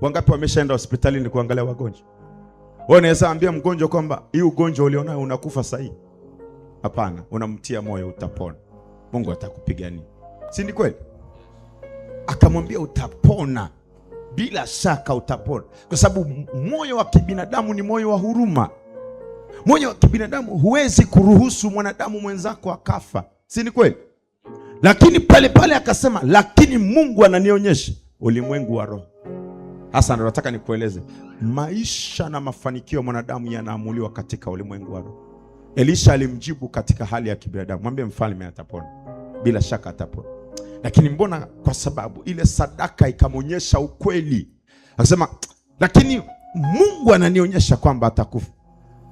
Wangapi wameshaenda hospitalini kuangalia wagonjwa? Wewe unaweza ambia mgonjwa kwamba hii ugonjwa uliona unakufa sasa hivi? Hapana, unamtia moyo, utapona. Mungu atakupigania. Si ni kweli? Akamwambia utapona. Bila shaka utapona. Kwa sababu moyo wa kibinadamu ni moyo wa huruma. Moyo wa kibinadamu huwezi kuruhusu mwanadamu mwenzako akafa. Si ni kweli? Lakini pale pale akasema, lakini Mungu ananionyesha ulimwengu wa roho. Hasa ndio nataka nikueleze. Maisha na mafanikio ya mwanadamu yanaamuliwa katika ulimwengu wa roho. Elisha alimjibu katika hali ya kibinadamu. Mwambie mfalme atapona. Bila shaka atapona. Lakini mbona? Kwa sababu ile sadaka ikamonyesha ukweli. Akasema, lakini Mungu ananionyesha kwamba atakufa.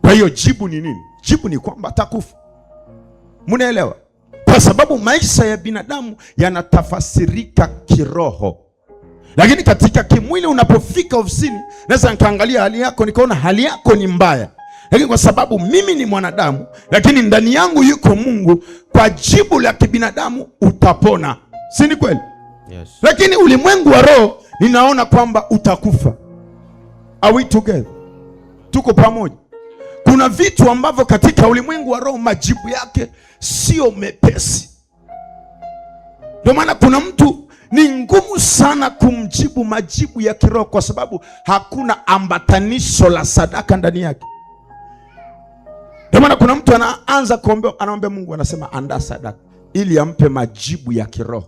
Kwa hiyo jibu ni nini? Jibu ni kwamba atakufa. Mnaelewa? Kwa sababu maisha ya binadamu yanatafasirika kiroho. Lakini katika kimwili unapofika ofisini, naweza nikaangalia hali yako nikaona hali yako ni mbaya. Lakini kwa sababu mimi ni mwanadamu, lakini ndani yangu yuko Mungu, kwa jibu la kibinadamu utapona. Si ni kweli? Yes. Lakini ulimwengu wa roho ninaona kwamba utakufa. Are we together? Tuko pamoja. Kuna vitu ambavyo katika ulimwengu wa roho majibu yake sio mepesi. Ndio maana kuna mtu ni ngumu sana kumjibu majibu ya kiroho kwa sababu hakuna ambatanisho la sadaka ndani yake. Ndio maana kuna mtu anaanza kuomba, anaomba Mungu, anasema andaa sadaka ili ampe majibu ya kiroho.